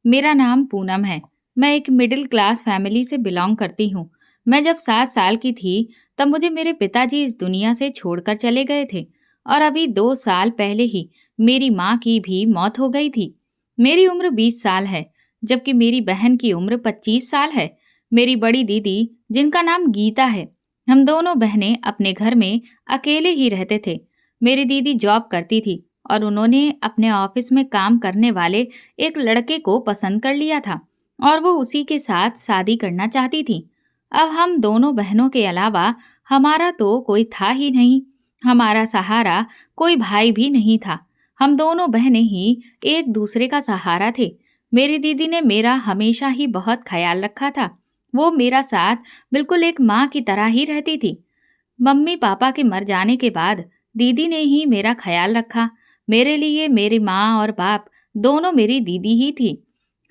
मेरा नाम पूनम है। मैं एक मिडिल क्लास फैमिली से बिलोंग करती हूँ। मैं जब 7 साल की थी, तब मुझे मेरे पिताजी इस दुनिया से छोड़कर चले गए थे और अभी 2 साल पहले ही मेरी माँ की भी मौत हो गई थी। मेरी उम्र 20 साल है, जबकि मेरी बहन की उम्र 25 साल है। मेरी बड़ी दीदी, जिनका नाम गीता है, हम दोनों बहनें अपने घर में अकेले ही रहते थे। मेरी दीदी जॉब करती थी और उन्होंने अपने ऑफिस में काम करने वाले एक लड़के को पसंद कर लिया था और वो उसी के साथ शादी करना चाहती थी। अब हम दोनों बहनों के अलावा हमारा तो कोई था ही नहीं। हमारा सहारा कोई भाई भी नहीं था। हम दोनों बहनें ही एक दूसरे का सहारा थे। मेरी दीदी ने मेरा हमेशा ही बहुत ख्याल रखा था। वो मेरा साथ बिल्कुल एक माँ की तरह ही रहती थी। मम्मी पापा के मर जाने के बाद दीदी ने ही मेरा ख्याल रखा। मेरे लिए मेरी माँ और बाप दोनों मेरी दीदी ही थी।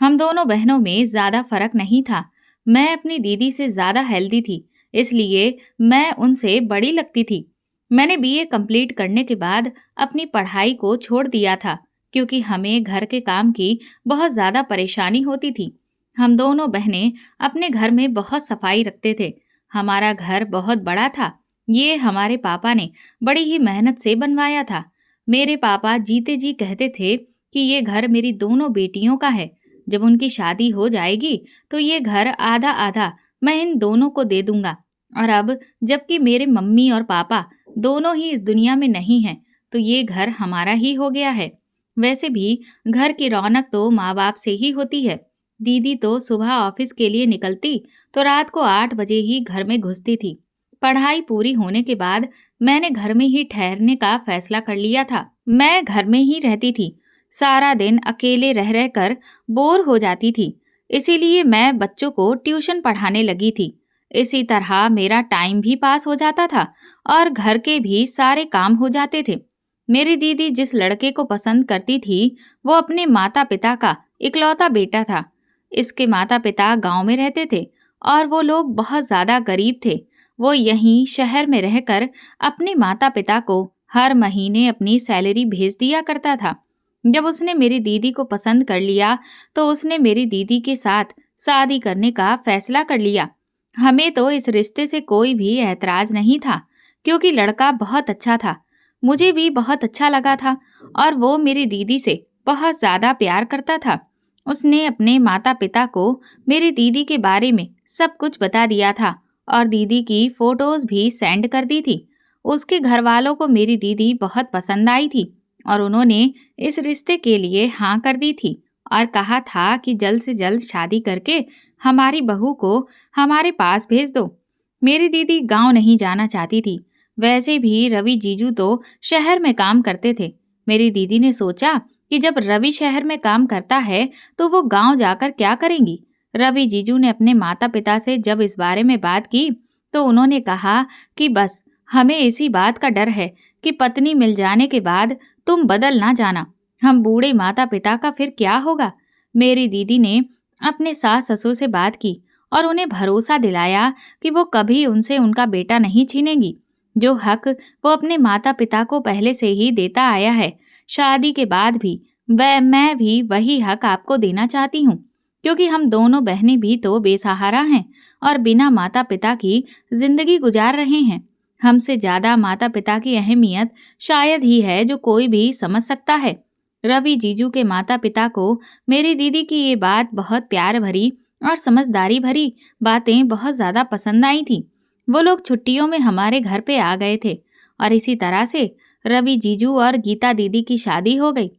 हम दोनों बहनों में ज्यादा फर्क नहीं था। मैं अपनी दीदी से ज्यादा हेल्दी थी, इसलिए मैं उनसे बड़ी लगती थी। मैंने बीए कंप्लीट करने के बाद अपनी पढ़ाई को छोड़ दिया था, क्योंकि हमें घर के काम की बहुत ज्यादा परेशानी होती थी। हम दोनों बहनें अपने घर में बहुत सफाई रखते थे। हमारा घर बहुत बड़ा था। ये हमारे पापा ने बड़ी ही मेहनत से बनवाया था। मेरे पापा जीते जी कहते थे कि ये घर मेरी दोनों बेटियों का है। जब उनकी शादी हो जाएगी तो ये घर आधा आधा मैं इन दोनों को दे दूंगा। और अब जबकि मेरे मम्मी और पापा दोनों ही इस दुनिया में नहीं हैं, तो ये घर हमारा ही हो गया है। वैसे भी घर की रौनक तो माँ बाप से ही होती है। दीदी तो सुबह ऑफिस के लिए निकलती तो रात को 8 बजे ही घर में घुसती थी। पढ़ाई पूरी होने के बाद मैंने घर में ही ठहरने का फैसला कर लिया था। मैं घर में ही रहती थी। सारा दिन अकेले रह रहकर बोर हो जाती थी। इसीलिए मैं बच्चों को ट्यूशन पढ़ाने लगी थी। इसी तरह मेरा टाइम भी पास हो जाता था और घर के भी सारे काम हो जाते थे। मेरी दीदी जिस लड़के को पसंद करती थी, वो अपने माता पिता का इकलौता बेटा था। इसके माता पिता गांव में रहते थे और वो लोग बहुत ज्यादा गरीब थे। वो यहीं शहर में रहकर अपने माता पिता को हर महीने अपनी सैलरी भेज दिया करता था। जब उसने मेरी दीदी को पसंद कर लिया, तो उसने मेरी दीदी के साथ शादी करने का फैसला कर लिया। हमें तो इस रिश्ते से कोई भी ऐतराज नहीं था, क्योंकि लड़का बहुत अच्छा था। मुझे भी बहुत अच्छा लगा था और वो मेरी दीदी से बहुत ज्यादा प्यार करता था। उसने अपने माता पिता को मेरी दीदी के बारे में सब कुछ बता दिया था और दीदी की फोटोज भी सेंड कर दी थी। उसके घर वालों को मेरी दीदी बहुत पसंद आई थी और उन्होंने इस रिश्ते के लिए हाँ कर दी थी और कहा था कि जल्द से जल्द शादी करके हमारी बहू को हमारे पास भेज दो। मेरी दीदी गांव नहीं जाना चाहती थी। वैसे भी रवि जीजू तो शहर में काम करते थे। मेरी दीदी ने सोचा कि जब रवि शहर में काम करता है, तो वो गांव जाकर क्या करेंगी। रवि जीजू ने अपने माता पिता से जब इस बारे में बात की, तो उन्होंने कहा कि बस हमें इसी बात का डर है कि पत्नी मिल जाने के बाद तुम बदल ना जाना। हम बूढ़े माता पिता का फिर क्या होगा। मेरी दीदी ने अपने सास ससुर से बात की और उन्हें भरोसा दिलाया कि वो कभी उनसे उनका बेटा नहीं छीनेंगी। जो हक वो अपने माता पिता को पहले से ही देता आया है, शादी के बाद भी वह मैं भी वही हक आपको देना चाहती हूँ, क्योंकि हम दोनों बहनें भी तो बेसहारा हैं और बिना माता पिता की जिंदगी गुजार रहे हैं। हमसे ज्यादा माता पिता की अहमियत शायद ही है जो कोई भी समझ सकता है। रवि जीजू के माता पिता को मेरी दीदी की ये बात बहुत प्यार भरी और समझदारी भरी बातें बहुत ज्यादा पसंद आई थी। वो लोग छुट्टियों में हमारे घर पे आ गए थे और इसी तरह से रवि जीजू और गीता दीदी की शादी हो गई।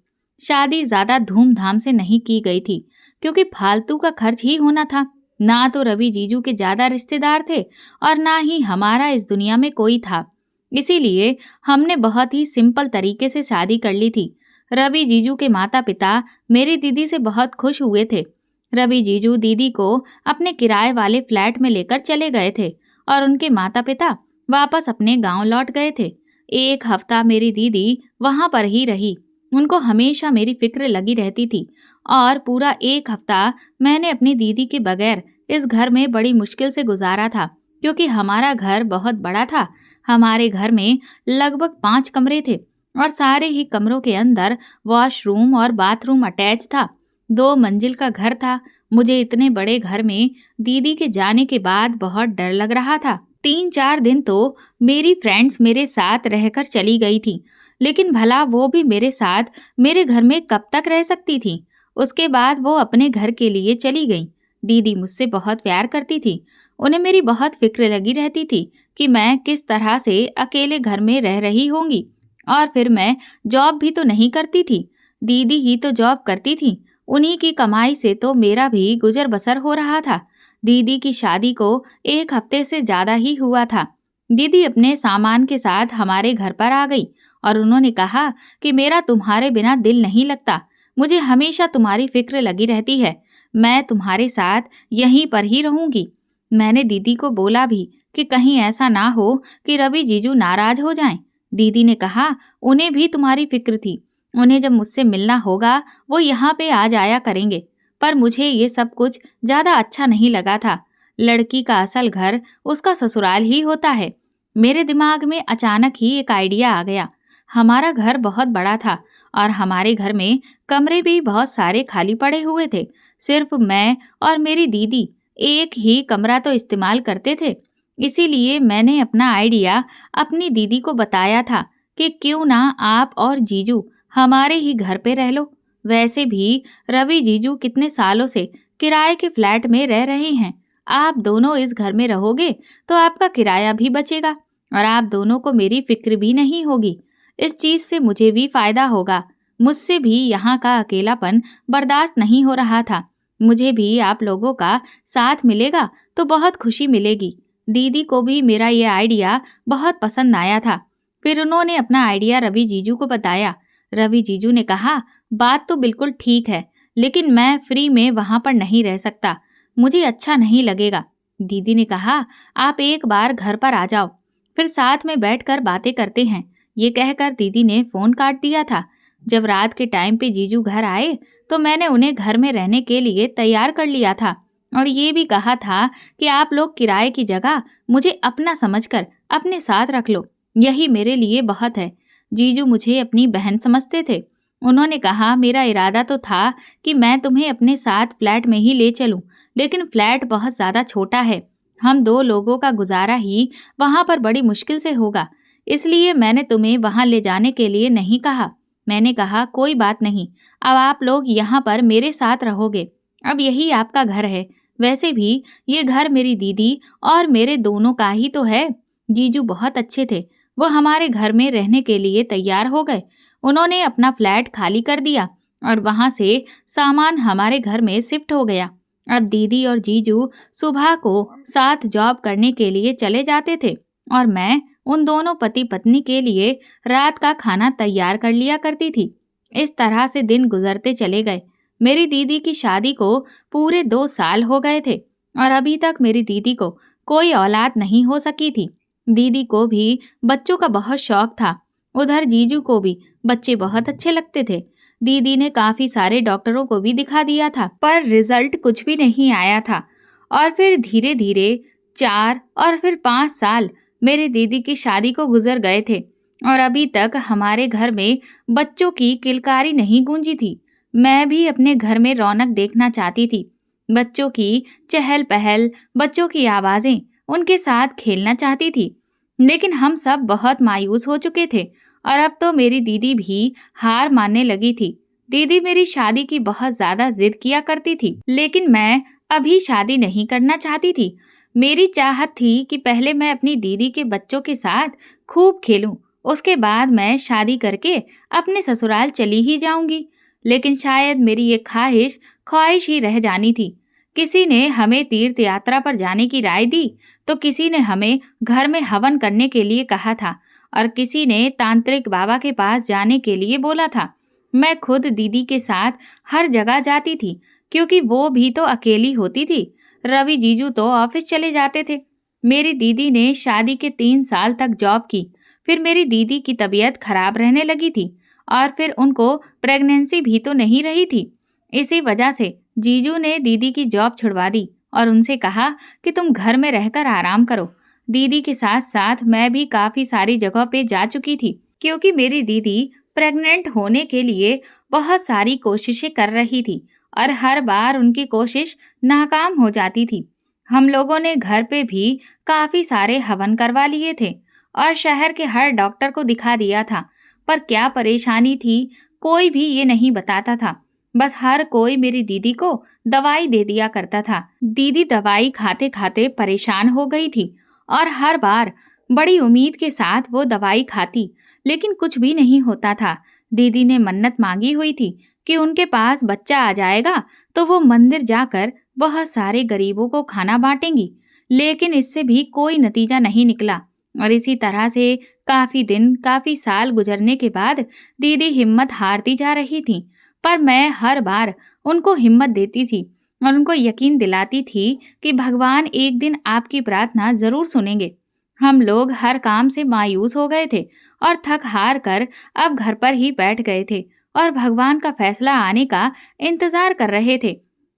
शादी ज्यादा धूमधाम से नहीं की गई थी, क्योंकि फालतू का खर्च ही होना था। ना तो रवि जीजू के ज्यादा रिश्तेदार थे और ना ही हमारा इस दुनिया में कोई था। इसीलिए हमने बहुत ही सिंपल तरीके से शादी कर ली थी। रवि जीजू के माता पिता मेरी दीदी से बहुत खुश हुए थे। रवि जीजू दीदी को अपने किराए वाले फ्लैट में लेकर चले गए थे और उनके माता पिता वापस अपने गांव लौट गए थे। एक हफ्ता मेरी दीदी वहां पर ही रही। उनको हमेशा मेरी फिक्र लगी रहती थी और पूरा एक हफ्ता मैंने अपनी दीदी के बगैर इस घर में बड़ी मुश्किल से गुजारा था, क्योंकि हमारा घर बहुत बड़ा था। हमारे घर में लगभग 5 कमरे थे और सारे ही कमरों के अंदर वॉशरूम और बाथरूम अटैच था। 2 मंजिल का घर था। मुझे इतने बड़े घर में दीदी के जाने के बाद बहुत डर लग रहा था। 3-4 दिन तो मेरी फ्रेंड्स मेरे साथ रहकर चली गई थी, लेकिन भला वो भी मेरे साथ मेरे घर में कब तक रह सकती थी? उसके बाद वो अपने घर के लिए चली गई। दीदी मुझसे बहुत प्यार करती थी। उन्हें मेरी बहुत फिक्र लगी रहती थी कि मैं किस तरह से अकेले घर में रह रही होंगी। और फिर मैं जॉब भी तो नहीं करती थी, दीदी ही तो जॉब करती थी। उन्हीं की कमाई से तो मेरा भी गुजर बसर हो रहा था। दीदी की शादी को 1 हफ्ते से ज़्यादा ही हुआ था। दीदी अपने सामान के साथ हमारे घर पर आ गई और उन्होंने कहा कि मेरा तुम्हारे बिना दिल नहीं लगता। मुझे हमेशा तुम्हारी फिक्र लगी रहती है। मैं तुम्हारे साथ यहीं पर ही रहूंगी। मैंने दीदी को बोला भी कि कहीं ऐसा ना हो कि रवि जीजू नाराज हो जाएं। दीदी ने कहा उन्हें भी तुम्हारी फिक्र थी। उन्हें जब मुझसे मिलना होगा वो यहाँ पे आ जाया करेंगे। पर मुझे ये सब कुछ ज़्यादा अच्छा नहीं लगा था। लड़की का असल घर उसका ससुराल ही होता है। मेरे दिमाग में अचानक ही एक आइडिया आ गया। हमारा घर बहुत बड़ा था और हमारे घर में कमरे भी बहुत सारे खाली पड़े हुए थे। सिर्फ मैं और मेरी दीदी एक ही कमरा तो इस्तेमाल करते थे। इसीलिए मैंने अपना आइडिया अपनी दीदी को बताया था कि क्यों ना आप और जीजू हमारे ही घर पे रह लो। वैसे भी रवि जीजू कितने सालों से किराए के फ्लैट में रह रहे हैं। आप दोनों इस घर में रहोगे तो आपका किराया भी बचेगा और आप दोनों को मेरी फिक्र भी नहीं होगी। इस चीज से मुझे भी फायदा होगा। मुझसे भी यहाँ का अकेलापन बर्दाश्त नहीं हो रहा था। मुझे भी आप लोगों का साथ मिलेगा तो बहुत खुशी मिलेगी। दीदी को भी मेरा ये आइडिया बहुत पसंद आया था। फिर उन्होंने अपना आइडिया रवि जीजू को बताया। रवि जीजू ने कहा बात तो बिल्कुल ठीक है, लेकिन मैं फ्री में वहां पर नहीं रह सकता। मुझे अच्छा नहीं लगेगा। दीदी ने कहा आप एक बार घर पर आ जाओ, फिर साथ में बैठकर बातें करते हैं। ये कहकर दीदी ने फोन काट दिया था। जब रात के टाइम पे जीजू घर आए तो मैंने उन्हें घर में रहने के लिए तैयार कर लिया था और ये भी कहा था कि आप लोग किराए की जगह मुझे अपना समझकर अपने साथ रख लो। यही मेरे लिए बहुत है। जीजू मुझे अपनी बहन समझते थे। उन्होंने कहा मेरा इरादा तो था कि मैं तुम्हें अपने साथ फ्लैट में ही ले चलूं, लेकिन फ्लैट बहुत ज़्यादा छोटा है। हम 2 लोगों का गुजारा ही वहां पर बड़ी मुश्किल से होगा। इसलिए मैंने तुम्हें वहां ले जाने के लिए नहीं कहा। मैंने कहा कोई बात नहीं, अब आप लोग यहाँ पर मेरे साथ रहोगे। अब यही आपका घर है। वैसे भी ये घर मेरी दीदी और मेरे दोनों का ही तो है। जीजू बहुत अच्छे थे। वो हमारे घर में रहने के लिए तैयार हो गए। उन्होंने अपना फ्लैट खाली कर दिया और वहां से सामान हमारे घर में शिफ्ट हो गया। अब दीदी और जीजू सुबह को साथ जॉब करने के लिए चले जाते थे और मैं उन दोनों पति पत्नी के लिए रात का खाना तैयार कर लिया करती थी। इस तरह से दिन गुजरते चले गए। मेरी दीदी की शादी को पूरे 2 साल हो गए थे और अभी तक मेरी दीदी को कोई औलाद नहीं हो सकी थी। दीदी को भी बच्चों का बहुत शौक था। उधर जीजू को भी बच्चे बहुत अच्छे लगते थे। दीदी ने काफी सारे डॉक्टरों को भी दिखा दिया था, पर रिजल्ट कुछ भी नहीं आया था। और फिर धीरे धीरे 4 और फिर 5 साल मेरी दीदी की शादी को गुजर गए थे और अभी तक हमारे घर में बच्चों की किलकारी नहीं गूंजी थी। मैं भी अपने घर में रौनक देखना चाहती थी। बच्चों की चहल पहल, बच्चों की आवाजें, उनके साथ खेलना चाहती थी। लेकिन हम सब बहुत मायूस हो चुके थे और अब तो मेरी दीदी भी हार मानने लगी थी। दीदी मेरी शादी की बहुत ज्यादा जिद किया करती थी, लेकिन मैं अभी शादी नहीं करना चाहती थी। मेरी चाहत थी कि पहले मैं अपनी दीदी के बच्चों के साथ खूब खेलूं, उसके बाद मैं शादी करके अपने ससुराल चली ही जाऊंगी। लेकिन शायद मेरी ये ख्वाहिश ही रह जानी थी। किसी ने हमें तीर्थ यात्रा पर जाने की राय दी, तो किसी ने हमें घर में हवन करने के लिए कहा था और किसी ने तांत्रिक बाबा के पास जाने के लिए बोला था। मैं खुद दीदी के साथ हर जगह जाती थी, क्योंकि वो भी तो अकेली होती थी। रवि जीजू तो ऑफिस चले जाते थे। मेरी दीदी ने शादी के 3 साल तक जॉब की। फिर मेरी दीदी की तबीयत खराब रहने लगी थी और फिर उनको प्रेगनेंसी भी तो नहीं रही थी। इसी वजह से जीजू ने दीदी की जॉब छुड़वा दी और उनसे कहा कि तुम घर में रहकर आराम करो। दीदी के साथ साथ मैं भी काफी सारी जगह पे जा चुकी थी, क्योंकि मेरी दीदी प्रेग्नेंट होने के लिए बहुत सारी कोशिशें कर रही थी और हर बार उनकी कोशिश नाकाम हो जाती थी। हम लोगों ने घर पे भी काफी सारे हवन करवा लिए थे और शहर के हर डॉक्टर को दिखा दिया था, पर क्या परेशानी थी कोई भी ये नहीं बताता था। बस हर कोई मेरी दीदी को दवाई दे दिया करता था। दीदी दवाई खाते खाते परेशान हो गई थी और हर बार बड़ी उम्मीद के साथ वो दवाई खाती, लेकिन कुछ भी नहीं होता था। दीदी ने मन्नत मांगी हुई थी कि उनके पास बच्चा आ जाएगा तो वो मंदिर जाकर बहुत सारे गरीबों को खाना बांटेंगी, लेकिन इससे भी कोई नतीजा नहीं निकला। और इसी तरह से काफी दिन, काफी साल गुजरने के बाद दीदी हिम्मत हारती जा रही थी, पर मैं हर बार उनको हिम्मत देती थी और उनको यकीन दिलाती थी कि भगवान एक दिन आपकी प्रार्थना जरूर सुनेंगे। हम लोग हर काम से मायूस हो गए थे और थक हार कर अब घर पर ही बैठ गए थे और भगवान का फैसला आने का इंतजार कर रहे थे।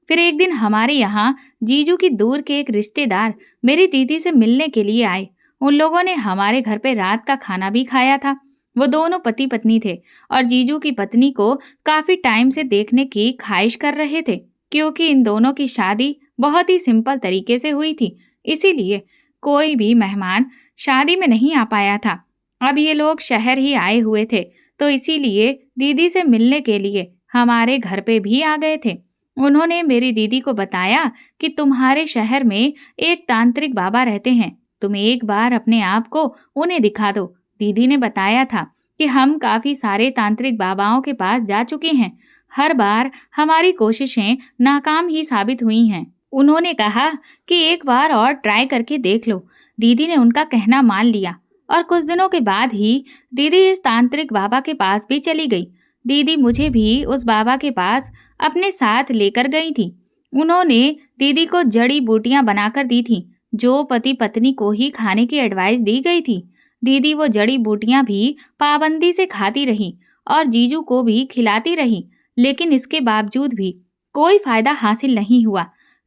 फिर एक दिन हमारे यहाँ जीजू की दूर के एक रिश्तेदार मेरी दीदी से मिलने के लिए आए। उन लोगों ने हमारे घर पे रात का खाना भी खाया था। वो दोनों पति पत्नी थे और जीजू की पत्नी को काफी टाइम से देखने की ख्वाहिश कर रहे थे, क्योंकि इन दोनों की शादी बहुत ही सिंपल तरीके से हुई थी। इसीलिए कोई भी मेहमान शादी में नहीं आ पाया था। अब ये लोग शहर ही आए हुए थे, तो इसीलिए दीदी से मिलने के लिए हमारे घर पे भी आ गए थे। उन्होंने मेरी दीदी को बताया कि तुम्हारे शहर में एक तांत्रिक बाबा रहते हैं, तुम एक बार अपने आप को उन्हें दिखा दो। दीदी ने बताया था कि हम काफी सारे तांत्रिक बाबाओं के पास जा चुके हैं, हर बार हमारी कोशिशें नाकाम ही साबित हुई हैं। उन्होंने कहा कि एक बार और ट्राई करके देख लो। दीदी ने उनका कहना मान लिया और कुछ दिनों के बाद ही दीदी इस तांत्रिक बाबा के पास भी चली गई। दीदी मुझे भी उस बाबा के पास अपने साथ लेकर गई थी। उन्होंने दीदी को जड़ी बूटियां बनाकर दी थी, जो पति पत्नी को ही खाने की एडवाइस दी गई थी। दीदी वो जड़ी बूटियां भी पाबंदी से खाती रही और जीजू को भी खिलाती रही, लेकिन इसके बावजूद भी कोई फायदा हासिल नहीं हुआ।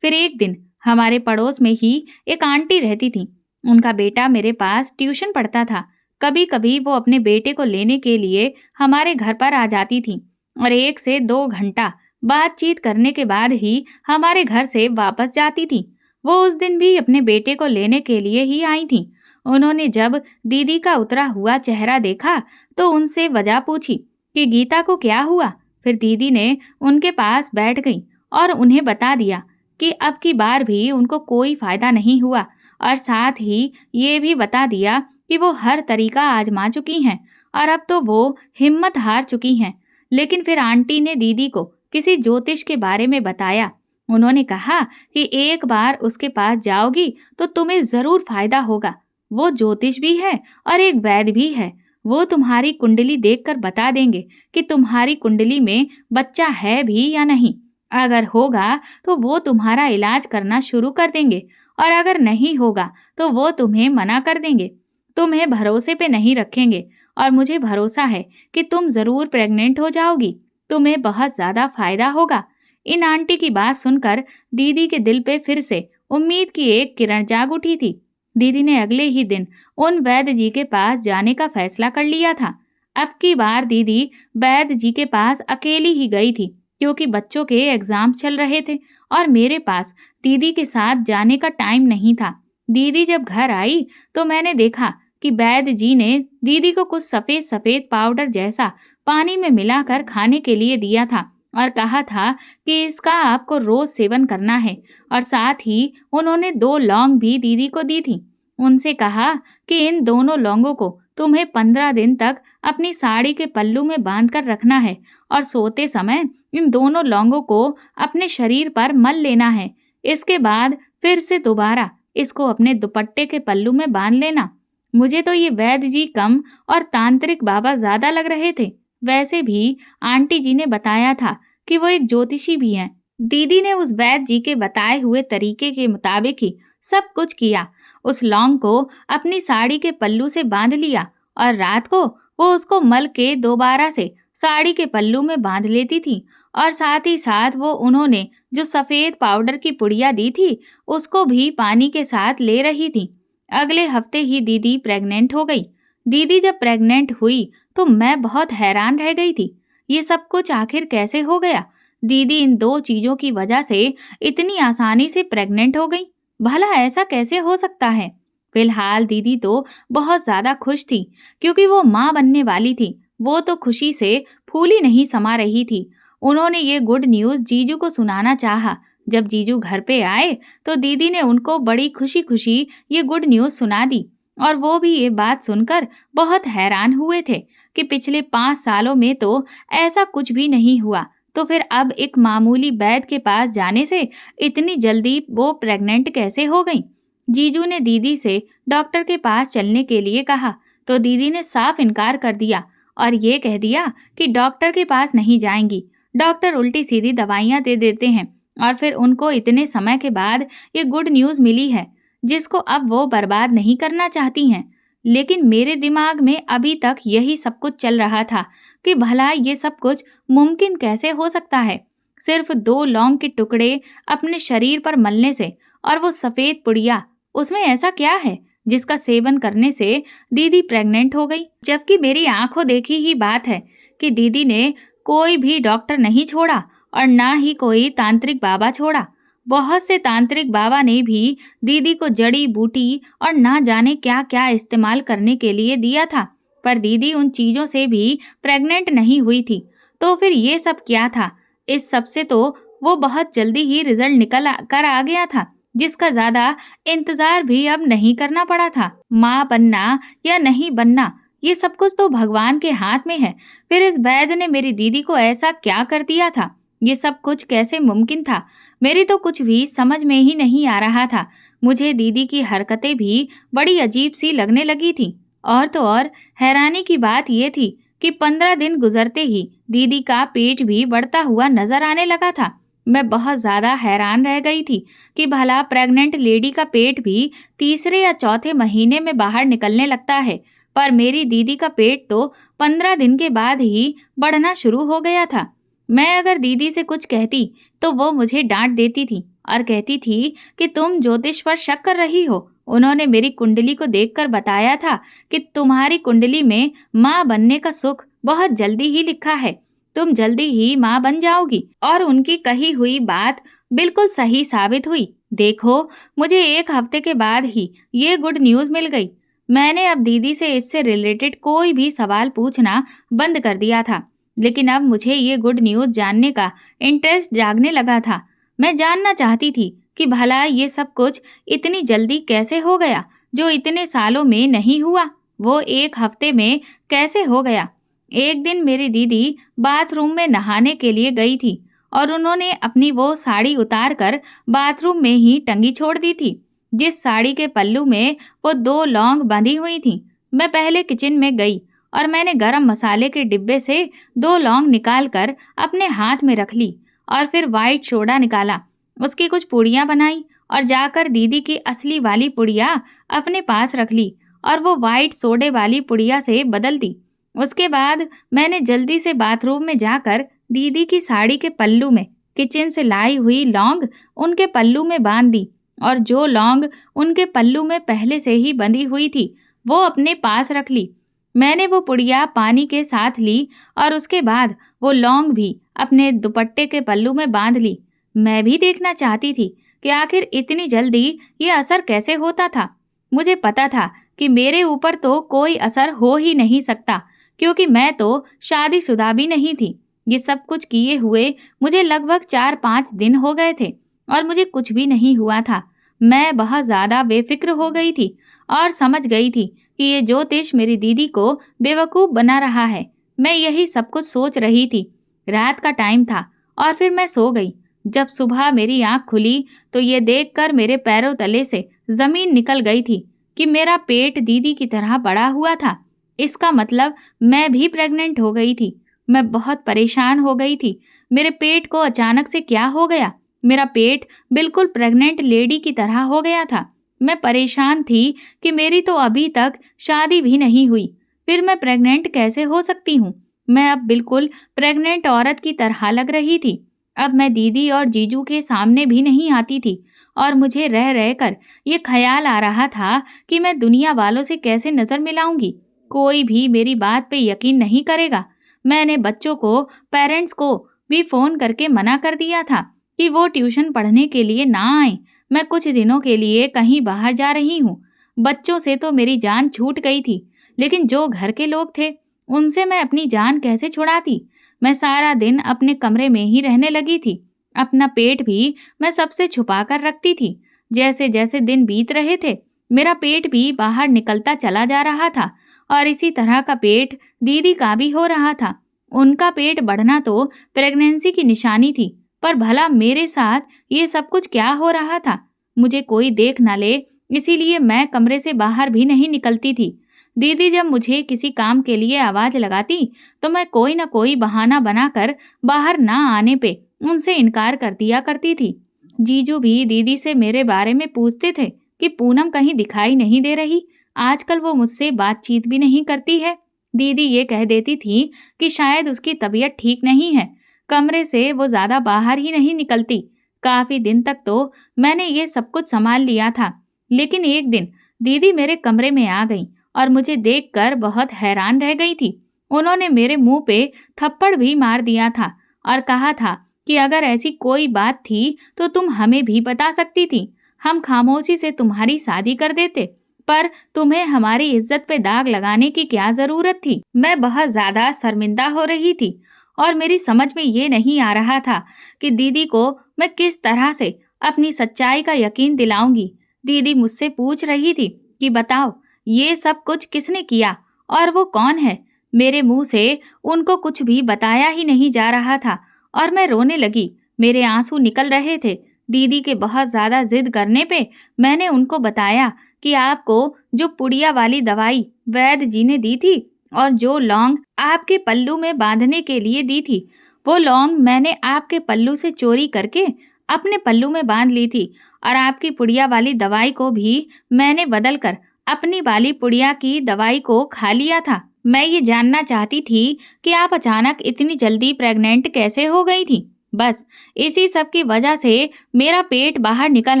फिर एक दिन हमारे पड़ोस में ही एक आंटी रहती थी। उनका बेटा मेरे पास ट्यूशन पढ़ता था। कभी कभी वो अपने बेटे को लेने के लिए हमारे घर पर आ जाती थी और 1 से 2 घंटा बातचीत करने के बाद ही हमारे घर से वापस जाती थी। वो उस दिन भी अपने बेटे को लेने के लिए ही आई थी। उन्होंने जब दीदी का उतरा हुआ चेहरा देखा तो उनसे वजह पूछी कि गीता को क्या हुआ। फिर दीदी ने उनके पास बैठ गई और उन्हें बता दिया कि अब की बार भी उनको कोई फायदा नहीं हुआ, और साथ ही ये भी बता दिया कि वो हर तरीका आजमा चुकी हैं और अब तो वो हिम्मत हार चुकी हैं। लेकिन फिर आंटी ने दीदी को किसी ज्योतिष के बारे में बताया। उन्होंने कहा कि एक बार उसके पास जाओगी तो तुम्हें जरूर फायदा होगा। वो ज्योतिष भी है और एक वैद्य भी है। वो तुम्हारी कुंडली देखकर बता देंगे कि तुम्हारी कुंडली में बच्चा है भी या नहीं। अगर होगा तो वो तुम्हारा इलाज करना शुरू कर देंगे, और अगर नहीं होगा तो वो तुम्हें मना कर देंगे। तुम्हें भरोसे पे नहीं रखेंगे और मुझे भरोसा है कि तुम जरूर प्रेग्नेंट हो जाओगी। तुम्हें बहुत ज्यादा फायदा होगा। इन आंटी की बात सुनकर दीदी के दिल पे फिर से उम्मीद की एक किरण जाग उठी थी। दीदी ने अगले ही दिन उन वैद्य जी के पास जाने का फैसला कर लिया था। अब की बार दीदी वैद्य जी के पास अकेली ही गई थी, क्योंकि बच्चों के एग्जाम चल रहे थे और मेरे पास दीदी के साथ जाने का टाइम नहीं था। दीदी जब घर आई तो मैंने देखा कि वैद्य जी ने दीदी को कुछ सफेद सफेद पाउडर जैसा पानी में मिलाकर खाने के लिए दिया था और कहा था कि इसका आपको रोज सेवन करना है, और साथ ही उन्होंने 2 लौंग भी दीदी को दी थी। उनसे कहा कि इन दोनों लौंगों को तुम्हें 15 दिन तक अपनी साड़ी के पल्लू में बांध कर रखना है और सोते समय इन दोनों लौंगों को अपने शरीर पर मल लेना है। इसके बाद फिर से दोबारा इसको अपने दुपट्टे के पल्लू में बांध लेना। मुझे तो ये वैद्य जी कम और तांत्रिक बाबा ज्यादा लग रहे थे। वैसे भी आंटी जी ने बताया था कि वो एक ज्योतिषी भी हैं। दीदी ने उस वैद्य जी के बताए हुए तरीके के मुताबिक ही सब कुछ किया। उस लौंग को अपनी साड़ी के पल्लू से बांध लिया और रात को वो उसको मल के दोबारा से साड़ी के पल्लू में बांध लेती थी, और साथ ही साथ वो उन्होंने जो सफेद पाउडर की पुड़िया दी थी उसको भी पानी के साथ ले रही थी। अगले हफ्ते ही दीदी प्रेग्नेंट हो गई। दीदी जब प्रेग्नेंट हुई तो मैं बहुत हैरान रह गई थी। ये सब कुछ आखिर कैसे हो गया? दीदी इन दो चीजों की वजह से इतनी आसानी से प्रेग्नेंट हो गई। भला ऐसा कैसे हो सकता है? फिलहाल दीदी तो बहुत ज्यादा खुश थी क्योंकि वो माँ बनने वाली थी। वो तो खुशी से फूली नहीं समा रही थी। उन्होंने ये गुड न्यूज़ जीजू को सुनाना चाहा। जब जीजू घर पे आए तो दीदी ने उनको बड़ी खुशी-खुशी ये गुड न्यूज़ सुना दी और वो भी ये बात सुनकर बहुत हैरान हुए थे कि पिछले 5 सालों में तो ऐसा कुछ भी नहीं हुआ। तो फिर अब एक मामूली वैद्य के पास जाने से इतनी जल्दी वो प्रेग्नेंट कैसे हो गईं? जीजू ने दीदी से डॉक्टर के पास चलने के लिए कहा, तो दीदी ने साफ इनकार कर दिया और ये कह दिया कि डॉक्टर के पास नहीं जाएंगी। डॉक्टर उल्टी-सीधी दवाइयाँ दे देते हैं और फिर उनको इतने समय के बाद ये गुड न्यूज़ मिली है, जिसको अब वो बर्बाद नहीं करना चाहती हैं। लेकिन मेरे दिमाग में अभी तक यही सब कुछ चल रहा था कि भला ये सब कुछ मुमकिन कैसे हो सकता है? सिर्फ 2 लौंग के टुकड़े अपने शरीर पर मलने से और वो सफ़ेद पुड़िया, उसमें ऐसा क्या है जिसका सेवन करने से दीदी प्रेग्नेंट हो गई? जबकि मेरी आंखों देखी ही बात है कि दीदी ने कोई भी डॉक्टर नहीं छोड़ा और ना ही कोई तांत्रिक बाबा छोड़ा। बहुत से तांत्रिक बाबा ने भी दीदी को जड़ी बूटी और ना जाने क्या क्या इस्तेमाल करने के लिए दिया था, पर दीदी उन चीज़ों से भी प्रेग्नेंट नहीं हुई थी। तो फिर ये सब क्या था? इस सब से तो वो बहुत जल्दी ही रिजल्ट कर आ गया था, जिसका ज़्यादा इंतज़ार भी अब नहीं करना पड़ा था। माँ बनना या नहीं बनना, ये सब कुछ तो भगवान के हाथ में है। फिर इस वैद्य ने मेरी दीदी को ऐसा क्या कर दिया था? ये सब कुछ कैसे मुमकिन था? मेरी तो कुछ भी समझ में ही नहीं आ रहा था। मुझे दीदी की हरकतें भी बड़ी अजीब सी लगने लगी थी। और तो और हैरानी की बात ये थी कि 15 दिन गुजरते ही दीदी का पेट भी बढ़ता हुआ नजर आने लगा था। मैं बहुत ज़्यादा हैरान रह गई थी कि भला प्रेग्नेंट लेडी का पेट भी तीसरे या चौथे महीने में बाहर निकलने लगता है, पर मेरी दीदी का पेट तो 15 दिन के बाद ही बढ़ना शुरू हो गया था। मैं अगर दीदी से कुछ कहती तो वो मुझे डांट देती थी और कहती थी कि तुम ज्योतिष पर शक कर रही हो। उन्होंने मेरी कुंडली को देखकर बताया था कि तुम्हारी कुंडली में माँ बनने का सुख बहुत जल्दी ही लिखा है, तुम जल्दी ही माँ बन जाओगी। और उनकी कही हुई बात बिल्कुल सही साबित हुई। देखो, मुझे 1 हफ्ते के बाद ही ये गुड न्यूज़ मिल गई। मैंने अब दीदी से इससे रिलेटेड कोई भी सवाल पूछना बंद कर दिया था, लेकिन अब मुझे ये गुड न्यूज़ जानने का इंटरेस्ट जागने लगा था। मैं जानना चाहती थी कि भला ये सब कुछ इतनी जल्दी कैसे हो गया, जो इतने सालों में नहीं हुआ, वो 1 हफ्ते में कैसे हो गया। एक दिन मेरी दीदी बाथरूम में नहाने के लिए गई थी और उन्होंने अपनी वो साड़ी उतार कर बाथरूम में ही टंगी छोड़ दी थी, जिस साड़ी के पल्लू में वो 2 लौंग बंधी हुई थी। मैं पहले किचन में गई और मैंने गरम मसाले के डिब्बे से 2 लौंग निकाल कर अपने हाथ में रख ली और फिर वाइट सोडा निकाला, उसकी कुछ पुड़ियाँ बनाई और जाकर दीदी की असली वाली पुड़िया अपने पास रख ली और वो वाइट सोडे वाली पुड़िया से बदल दी। उसके बाद मैंने जल्दी से बाथरूम में जाकर दीदी की साड़ी के पल्लू में किचन से लाई हुई लौंग उनके पल्लू में बांध दी और जो लौंग उनके पल्लू में पहले से ही बंधी हुई थी, वो अपने पास रख ली। मैंने वो पुड़िया पानी के साथ ली और उसके बाद वो लौंग भी अपने दुपट्टे के पल्लू में बांध ली। मैं भी देखना चाहती थी कि आखिर इतनी जल्दी ये असर कैसे होता था। मुझे पता था कि मेरे ऊपर तो कोई असर हो ही नहीं सकता, क्योंकि मैं तो शादीशुदा भी नहीं थी। ये सब कुछ किए हुए मुझे लगभग 4-5 दिन हो गए थे और मुझे कुछ भी नहीं हुआ था। मैं बहुत ज़्यादा बेफिक्र हो गई थी और समझ गई थी कि ये ज्योतिष मेरी दीदी को बेवकूफ़ बना रहा है। मैं यही सब कुछ सोच रही थी। रात का टाइम था और फिर मैं सो गई। जब सुबह मेरी आँख खुली तो ये देखकर मेरे पैरों तले से ज़मीन निकल गई थी कि मेरा पेट दीदी की तरह बड़ा हुआ था। इसका मतलब मैं भी प्रेग्नेंट हो गई थी। मैं बहुत परेशान हो गई थी। मेरे पेट को अचानक से क्या हो गया? मेरा पेट बिल्कुल प्रेग्नेंट लेडी की तरह हो गया था। मैं परेशान थी कि मेरी तो अभी तक शादी भी नहीं हुई, फिर मैं प्रेग्नेंट कैसे हो सकती हूँ? मैं अब बिल्कुल प्रेग्नेंट औरत की तरह लग रही थी। अब मैं दीदी और जीजू के सामने भी नहीं आती थी और मुझे रह रहकर ये ख्याल आ रहा था कि मैं दुनिया वालों से कैसे नज़र मिलाऊंगी। कोई भी मेरी बात पे यकीन नहीं करेगा। मैंने बच्चों को, पेरेंट्स को भी फ़ोन करके मना कर दिया था कि वो ट्यूशन पढ़ने के लिए ना आएँ। मैं कुछ दिनों के लिए कहीं बाहर जा रही हूँ। बच्चों से तो मेरी जान छूट गई थी, लेकिन जो घर के लोग थे, उनसे मैं अपनी जान कैसे छुड़ाती? मैं सारा दिन अपने कमरे में ही रहने लगी थी। अपना पेट भी मैं सबसे छुपा कर रखती थी। जैसे-जैसे दिन बीत रहे थे, मेरा पेट भी बाहर निकलता चला जा रहा था और इसी तरह का पेट दीदी का भी हो रहा था। उनका पेट बढ़ना तो प्रेगनेंसी की निशानी थी, पर भला मेरे साथ ये सब कुछ क्या हो रहा था? मुझे कोई देख ना ले, इसीलिए मैं कमरे से बाहर भी नहीं निकलती थी। दीदी जब मुझे किसी काम के लिए आवाज लगाती, तो मैं कोई न कोई बहाना बनाकर बाहर ना आने पे उनसे इनकार कर दिया करती थी। जीजू भी दीदी से मेरे बारे में पूछते थे कि पूनम कहीं दिखाई नहीं दे रही, आजकल वो मुझसे बातचीत भी नहीं करती है। दीदी ये कह देती थी कि शायद उसकी तबीयत ठीक नहीं है, कमरे से वो ज्यादा बाहर ही नहीं निकलती। काफी दिन तक तो मैंने ये सब कुछ संभाल लिया था, लेकिन एक दिन दीदी मेरे कमरे में आ गई और मुझे देखकर बहुत हैरान रह गई थी। उन्होंने मेरे मुंह पे थप्पड़ भी मार दिया था और कहा था कि अगर ऐसी कोई बात थी तो तुम हमें भी बता सकती थी, हम खामोशी से तुम्हारी शादी कर देते, पर तुम्हें हमारी इज्जत पे दाग लगाने की क्या जरूरत थी। मैं बहुत ज्यादा शर्मिंदा हो रही थी और मेरी समझ में ये नहीं आ रहा था कि दीदी को मैं किस तरह से अपनी सच्चाई का यकीन दिलाऊंगी। दीदी मुझसे पूछ रही थी कि बताओ, ये सब कुछ किसने किया और वो कौन है? मेरे मुंह से उनको कुछ भी बताया ही नहीं जा रहा था और मैं रोने लगी। मेरे आंसू निकल रहे थे। दीदी के बहुत ज्यादा जिद करने पे मैंने उनको बताया कि आपको जो पुड़िया वाली दवाई वैद्य जी ने दी थी और जो लौंग आपके पल्लू में बांधने के लिए दी थी, वो लौंग मैंने आपके पल्लू से चोरी करके अपने पल्लू में बांध ली थी और आपकी पुड़िया वाली दवाई को भी मैंने बदल कर अपनी वाली पुड़िया की दवाई को खा लिया था। मैं ये जानना चाहती थी कि आप अचानक इतनी जल्दी प्रेग्नेंट कैसे हो गई थी। बस इसी सब की वजह से मेरा पेट बाहर निकल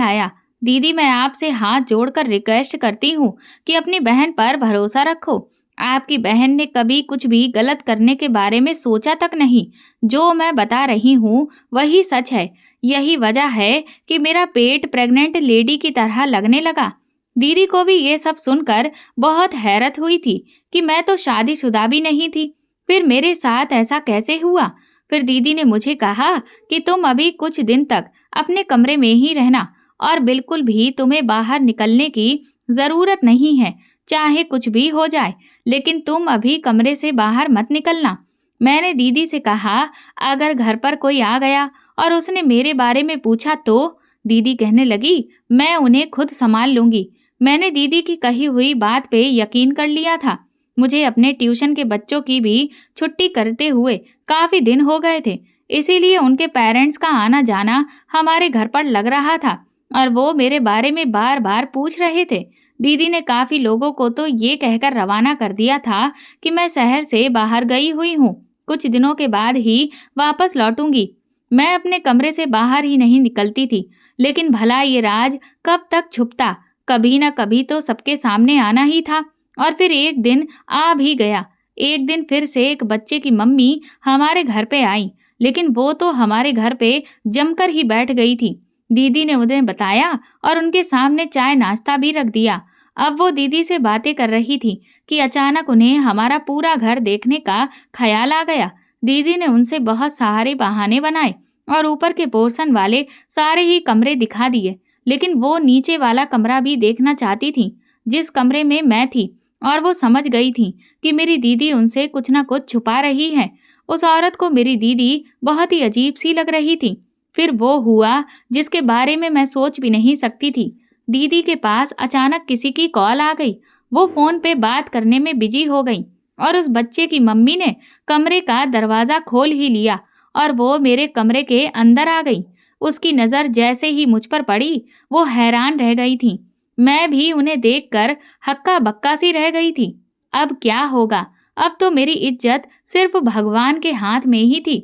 आया। दीदी, मैं आपसे हाथ जोड़कर रिक्वेस्ट करती हूँ कि अपनी बहन पर भरोसा रखो। आपकी बहन ने कभी कुछ भी गलत करने के बारे में सोचा तक नहीं। जो मैं बता रही हूँ वही सच है। यही वजह है कि मेरा पेट प्रेग्नेंट लेडी की तरह लगने लगा। दीदी को भी ये सब सुनकर बहुत हैरत हुई थी कि मैं तो शादीशुदा भी नहीं थी, फिर मेरे साथ ऐसा कैसे हुआ। फिर दीदी ने मुझे कहा कि तुम अभी कुछ दिन तक अपने कमरे में ही रहना और बिल्कुल भी तुम्हें बाहर निकलने की जरूरत नहीं है, चाहे कुछ भी हो जाए, लेकिन तुम अभी कमरे से बाहर मत निकलना। मैंने दीदी से कहा, अगर घर पर कोई आ गया और उसने मेरे बारे में पूछा तो? दीदी कहने लगी, मैं उन्हें खुद संभाल लूंगी। मैंने दीदी की कही हुई बात पे यकीन कर लिया था। मुझे अपने ट्यूशन के बच्चों की भी छुट्टी करते हुए काफी दिन हो गए थे, इसीलिए उनके पेरेंट्स का आना जाना हमारे घर पर लग रहा था और वो मेरे बारे में बार बार पूछ रहे थे। दीदी ने काफी लोगों को तो ये कहकर रवाना कर दिया था कि मैं शहर से बाहर गई हुई हूँ, कुछ दिनों के बाद ही वापस लौटूंगी। मैं अपने कमरे से बाहर ही नहीं निकलती थी, लेकिन भला ये राज कब तक छुपता? कभी ना कभी तो सबके सामने आना ही था और फिर एक दिन आ भी गया। एक दिन फिर से एक बच्चे की मम्मी हमारे घर पे आई, लेकिन वो तो हमारे घर पे जमकर ही बैठ गई थी। दीदी ने उन्हें बताया और उनके सामने चाय नाश्ता भी रख दिया। अब वो दीदी से बातें कर रही थी कि अचानक उन्हें हमारा पूरा घर देखने का ख्याल आ गया। दीदी ने उनसे बहुत सारे बहाने बनाए और ऊपर के पोर्शन वाले सारे ही कमरे दिखा दिए, लेकिन वो नीचे वाला कमरा भी देखना चाहती थी जिस कमरे में मैं थी, और वो समझ गई थी कि मेरी दीदी उनसे कुछ ना कुछ छुपा रही है। उस औरत को मेरी दीदी बहुत ही अजीब सी लग रही थी। फिर वो हुआ जिसके बारे में मैं सोच भी नहीं सकती थी। दीदी के पास अचानक किसी की कॉल आ गई। वो फोन पे बात करने में बिजी हो गई और उस बच्चे की मम्मी ने कमरे का दरवाजा खोल ही लिया और वो मेरे कमरे के अंदर आ गई। उसकी नज़र जैसे ही मुझ पर पड़ी, वो हैरान रह गई थी। मैं भी उन्हें देखकर हक्का बक्का सी रह गई थी। अब क्या होगा? अब तो मेरी इज्जत सिर्फ भगवान के हाथ में ही थी।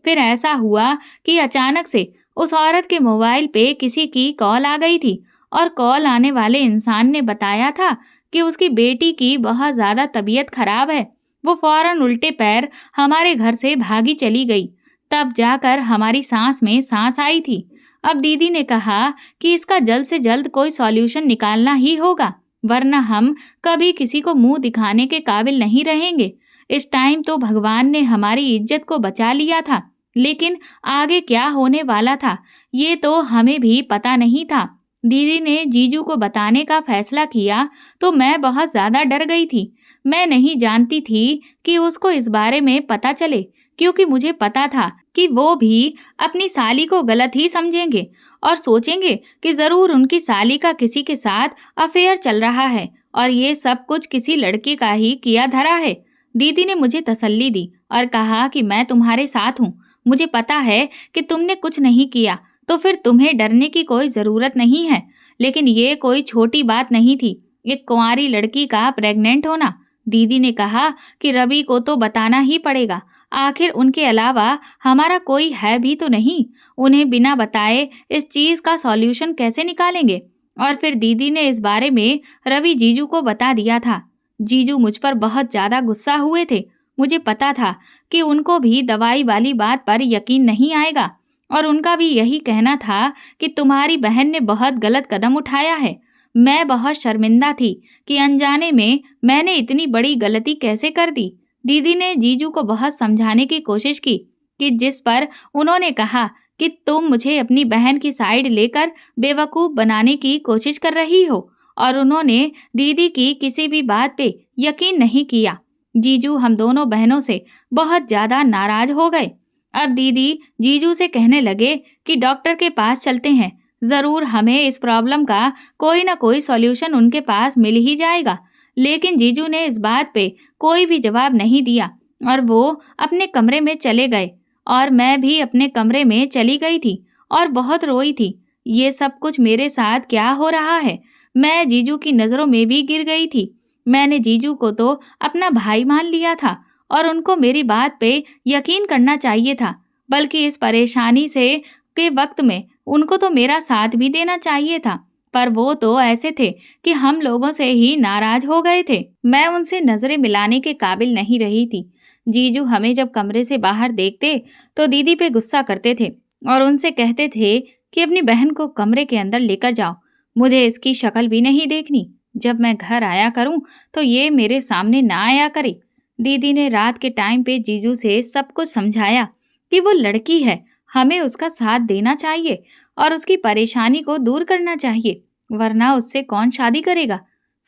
फिर ऐसा हुआ कि अचानक से उस औरत के मोबाइल पे किसी की कॉल आ गई थी और कॉल आने वाले इंसान ने बताया था कि उसकी बेटी की बहुत ज़्यादा तबीयत खराब है। वो फौरन उल्टे पैर हमारे घर से भागी चली गई। तब जाकर हमारी सांस में सांस आई थी। अब दीदी ने कहा कि इसका जल्द से जल्द कोई सॉल्यूशन निकालना ही होगा, वरना हम कभी किसी को मुंह दिखाने के काबिल नहीं रहेंगे। इस टाइम तो भगवान ने हमारी इज्जत को बचा लिया था, लेकिन आगे क्या होने वाला था ये तो हमें भी पता नहीं था। दीदी ने जीजू को बताने का फैसला किया तो मैं बहुत ज्यादा डर गई थी। मैं नहीं जानती थी कि उसको इस बारे में पता चले, क्योंकि मुझे पता था कि वो भी अपनी साली को गलत ही समझेंगे और सोचेंगे कि जरूर उनकी साली का किसी के साथ अफेयर चल रहा है और ये सब कुछ किसी लड़के का ही किया धरा है। दीदी ने मुझे तसल्ली दी और कहा कि मैं तुम्हारे साथ हूँ। मुझे पता है कि तुमने कुछ नहीं किया, तो फिर तुम्हें डरने की कोई जरूरत नहीं है। लेकिन ये कोई छोटी बात नहीं थी, एक कुंवारी लड़की का प्रेग्नेंट होना। दीदी ने कहा कि रवि को तो बताना ही पड़ेगा, आखिर उनके अलावा हमारा कोई है भी तो नहीं। उन्हें बिना बताए इस चीज का सॉल्यूशन कैसे निकालेंगे। और फिर दीदी ने इस बारे में रवि जीजू को बता दिया था। जीजू मुझ पर बहुत ज्यादा गुस्सा हुए थे। मुझे पता था कि उनको भी दवाई वाली बात पर यकीन नहीं आएगा और उनका भी यही कहना था कि तुम्हारी बहन ने बहुत गलत कदम उठाया है। मैं बहुत शर्मिंदा थी कि अनजाने में मैंने इतनी बड़ी गलती कैसे कर दी। दीदी ने जीजू को बहुत समझाने की कोशिश की, कि जिस पर उन्होंने कहा कि तुम मुझे अपनी बहन की साइड लेकर बेवकूफ़ बनाने की कोशिश कर रही हो, और उन्होंने दीदी की किसी भी बात पे यकीन नहीं किया। जीजू हम दोनों बहनों से बहुत ज़्यादा नाराज हो गए। अब दीदी जीजू से कहने लगे कि डॉक्टर के पास चलते हैं, ज़रूर हमें इस प्रॉब्लम का कोई ना कोई सॉल्यूशन उनके पास मिल ही जाएगा। लेकिन जीजू ने इस बात पे कोई भी जवाब नहीं दिया और वो अपने कमरे में चले गए और मैं भी अपने कमरे में चली गई थी और बहुत रोई थी। ये सब कुछ मेरे साथ क्या हो रहा है? मैं जीजू की नज़रों में भी गिर गई थी। मैंने जीजू को तो अपना भाई मान लिया था और उनको मेरी बात पे यकीन करना चाहिए था, बल्कि इस परेशानी से के वक्त में उनको तो मेरा साथ भी देना चाहिए था। पर वो तो ऐसे थे कि हम लोगों से ही नाराज हो गए थे। मैं उनसे नजरें मिलाने के काबिल नहीं रही थी। जीजू हमें जब कमरे से बाहर देखते तो दीदी पे गुस्सा करते थे और उनसे कहते थे कि अपनी बहन को कमरे के अंदर लेकर जाओ, मुझे इसकी शक्ल भी नहीं देखनी। जब मैं घर आया करूं तो ये मेरे सामने ना आया करे। दीदी ने रात के टाइम पे जीजू से सब कुछ समझाया कि वो लड़की है, हमें उसका साथ देना चाहिए और उसकी परेशानी को दूर करना चाहिए, वरना उससे कौन शादी करेगा।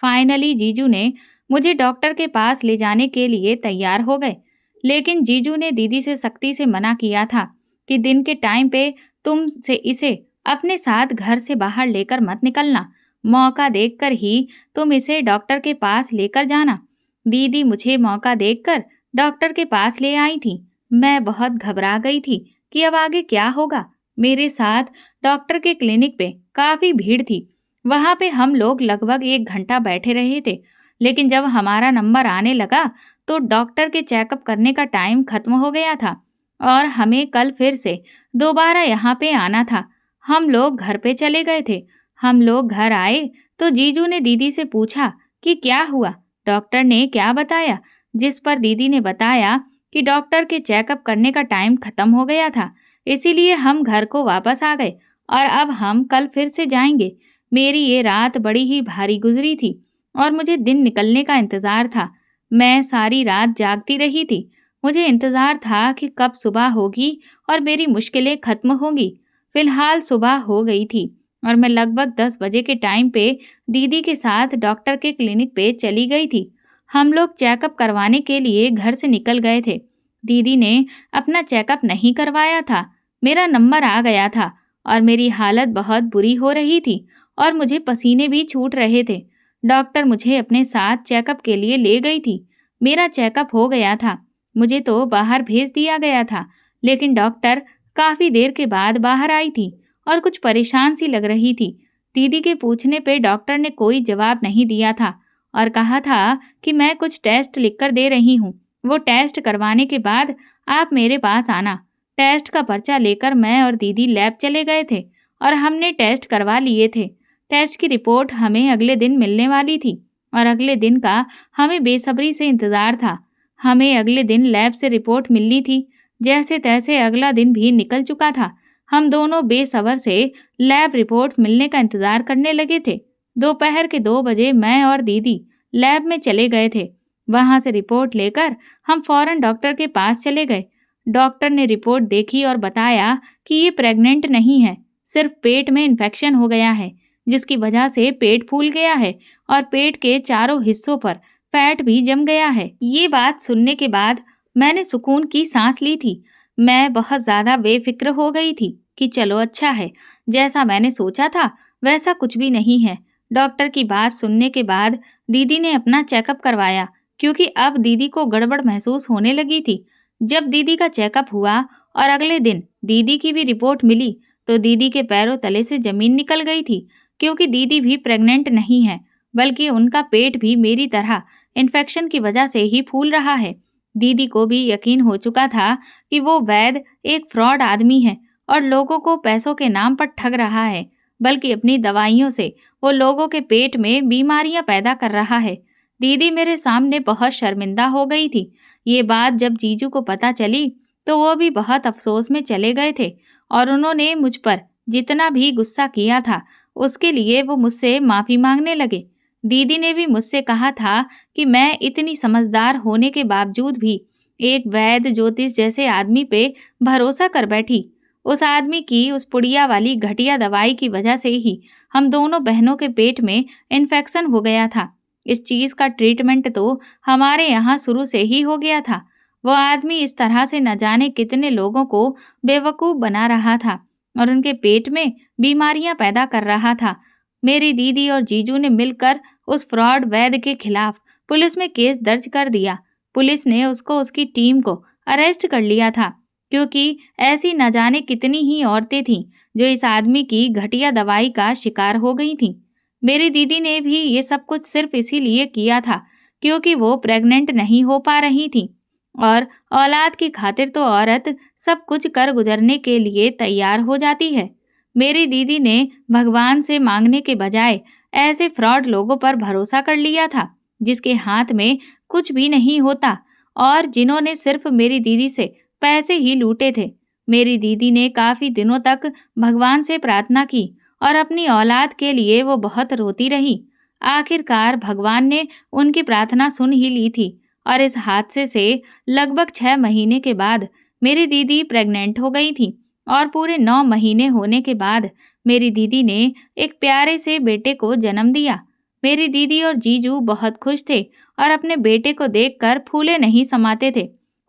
फाइनली जीजू ने मुझे डॉक्टर के पास ले जाने के लिए तैयार हो गए, लेकिन जीजू ने दीदी से सख्ती से मना किया था कि दिन के टाइम पे तुम से इसे अपने साथ घर से बाहर लेकर मत निकलना, मौका देखकर ही तुम इसे डॉक्टर के पास लेकर जाना। दीदी मुझे मौका देखकर डॉक्टर के पास ले आई थी। मैं बहुत घबरा गई थी कि अब आगे क्या होगा। मेरे साथ डॉक्टर के क्लिनिक पे काफ़ी भीड़ थी। वहाँ पे हम लोग लगभग 1 घंटा बैठे रहे थे, लेकिन जब हमारा नंबर आने लगा तो डॉक्टर के चेकअप करने का टाइम खत्म हो गया था और हमें कल फिर से दोबारा यहाँ पे आना था। हम लोग घर पे चले गए थे। हम लोग घर आए तो जीजू ने दीदी से पूछा कि क्या हुआ, डॉक्टर ने क्या बताया, जिस पर दीदी ने बताया कि डॉक्टर के चेकअप करने का टाइम खत्म हो गया था, इसीलिए हम घर को वापस आ गए और अब हम कल फिर से जाएंगे। मेरी ये रात बड़ी ही भारी गुजरी थी और मुझे दिन निकलने का इंतज़ार था। मैं सारी रात जागती रही थी। मुझे इंतज़ार था कि कब सुबह होगी और मेरी मुश्किलें खत्म होंगी। फिलहाल सुबह हो गई थी और मैं लगभग 10 बजे के टाइम पे दीदी के साथ डॉक्टर के क्लिनिक पे चली गई थी। हम लोग चेकअप करवाने के लिए घर से निकल गए थे। दीदी ने अपना चेकअप नहीं करवाया था। मेरा नंबर आ गया था और मेरी हालत बहुत बुरी हो रही थी और मुझे पसीने भी छूट रहे थे। डॉक्टर मुझे अपने साथ चेकअप के लिए ले गई थी। मेरा चेकअप हो गया था। मुझे तो बाहर भेज दिया गया था, लेकिन डॉक्टर काफ़ी देर के बाद बाहर आई थी और कुछ परेशान सी लग रही थी। दीदी के पूछने पे डॉक्टर ने कोई जवाब नहीं दिया था और कहा था कि मैं कुछ टेस्ट लिखकर दे रही हूँ, वो टेस्ट करवाने के बाद आप मेरे पास आना। टेस्ट का पर्चा लेकर मैं और दीदी लैब चले गए थे और हमने टेस्ट करवा लिए थे। टेस्ट की रिपोर्ट हमें अगले दिन मिलने वाली थी और अगले दिन का हमें बेसब्री से इंतज़ार था। हमें अगले दिन लैब से रिपोर्ट मिलनी थी। जैसे तैसे अगला दिन भी निकल चुका था। हम दोनों बेसब्र से लैब रिपोर्ट्स मिलने का इंतजार करने लगे थे। दोपहर के 2 बजे मैं और दीदी लैब में चले गए थे। वहां से रिपोर्ट लेकर हम फौरन डॉक्टर के पास चले गए। डॉक्टर ने रिपोर्ट देखी और बताया कि ये प्रेग्नेंट नहीं है, सिर्फ पेट में इन्फेक्शन हो गया है, जिसकी वजह से पेट फूल गया है और पेट के चारों हिस्सों पर फैट भी जम गया है। ये बात सुनने के बाद मैंने सुकून की सांस ली थी। मैं बहुत ज़्यादा बेफ़िक्र हो गई थी कि चलो अच्छा है, जैसा मैंने सोचा था वैसा कुछ भी नहीं है। डॉक्टर की बात सुनने के बाद दीदी ने अपना चेकअप करवाया, क्योंकि अब दीदी को गड़बड़ महसूस होने लगी थी। जब दीदी का चेकअप हुआ और अगले दिन दीदी की भी रिपोर्ट मिली, तो दीदी के पैरों तले से ज़मीन निकल गई थी, क्योंकि दीदी भी प्रेग्नेंट नहीं है, बल्कि उनका पेट भी मेरी तरह इन्फेक्शन की वजह से ही फूल रहा है। दीदी को भी यकीन हो चुका था कि वो वैद एक फ्रॉड आदमी है और लोगों को पैसों के नाम पर ठग रहा है, बल्कि अपनी दवाइयों से वो लोगों के पेट में बीमारियां पैदा कर रहा है। दीदी मेरे सामने बहुत शर्मिंदा हो गई थी। ये बात जब जीजू को पता चली, तो वो भी बहुत अफसोस में चले गए थे और उन्होंने मुझ पर जितना भी गुस्सा किया था, उसके लिए वो मुझसे माफ़ी मांगने लगे। दीदी ने भी मुझसे कहा था कि मैं इतनी समझदार होने के बावजूद भी एक वैद्य ज्योतिष जैसे आदमी पे भरोसा कर बैठी। उस आदमी की उस पुड़िया वाली घटिया दवाई की वजह से ही हम दोनों बहनों के पेट में इन्फेक्शन हो गया था। इस चीज़ का ट्रीटमेंट तो हमारे यहाँ शुरू से ही हो गया था। वो आदमी इस तरह से न जाने कितने लोगों को बेवकूफ़ बना रहा था और उनके पेट में बीमारियां पैदा कर रहा था। मेरी दीदी और जीजू ने मिलकर उस फ्रॉड वैद्य के खिलाफ पुलिस में केस दर्ज कर दिया। पुलिस ने उसको उसकी टीम को अरेस्ट कर लिया था, क्योंकि ऐसी न जाने कितनी ही औरतें थीं जो इस आदमी की घटिया दवाई का शिकार हो गई थीं। मेरी दीदी ने भी ये सब कुछ सिर्फ इसीलिए किया था क्योंकि वो प्रेग्नेंट नहीं हो पा रही थी और औलाद की खातिर तो औरत सब कुछ कर गुजरने के लिए तैयार हो जाती है। मेरी दीदी ने भगवान से मांगने के बजाय ऐसे फ्रॉड लोगों पर भरोसा कर लिया था, जिसके हाथ में कुछ भी नहीं होता और जिन्होंने सिर्फ मेरी दीदी से पैसे ही लूटे थे। मेरी दीदी ने काफ़ी दिनों तक भगवान से प्रार्थना की और अपनी औलाद के लिए वो बहुत रोती रही। आखिरकार भगवान ने उनकी प्रार्थना सुन ही ली थी और इस हादसे से लगभग 6 महीने के बाद मेरी दीदी प्रेग्नेंट हो गई थी और पूरे 9 महीने होने के बाद मेरी दीदी ने एक प्यारे से बेटे को जन्म दिया। मेरी दीदी और जीजू बहुत खुश थे और अपने बेटे को देखकर फूले नहीं समाते थे।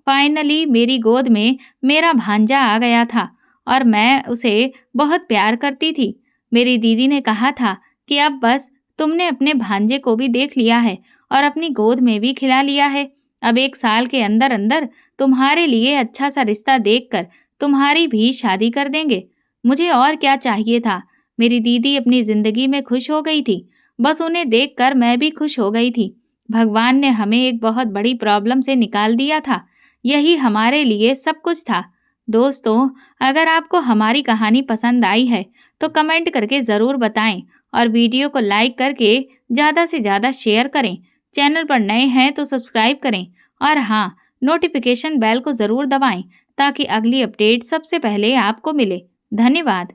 फाइनली मेरी गोद में मेरा भांजा आ गया था और मैं उसे बहुत प्यार करती थी। मेरी दीदी ने कहा था कि अब बस तुमने अपने भांजे को भी देख लिया है और अपनी गोद में भी खिला लिया है। अब 1 साल के अंदर अंदर तुम्हारे लिए अच्छा सा रिश्ता देखकर तुम्हारी भी शादी कर देंगे। मुझे और क्या चाहिए था। मेरी दीदी अपनी जिंदगी में खुश हो गई थी। बस उन्हें देखकर मैं भी खुश हो गई थी। भगवान ने हमें एक बहुत बड़ी प्रॉब्लम से निकाल दिया था। यही हमारे लिए सब कुछ था। दोस्तों, अगर आपको हमारी कहानी पसंद आई है तो कमेंट करके ज़रूर बताएं और वीडियो को लाइक करके ज़्यादा से ज़्यादा शेयर करें। चैनल पर नए हैं तो सब्सक्राइब करें और हाँ, नोटिफिकेशन बेल को ज़रूर दबाएं ताकि अगली अपडेट सबसे पहले आपको मिले। धन्यवाद।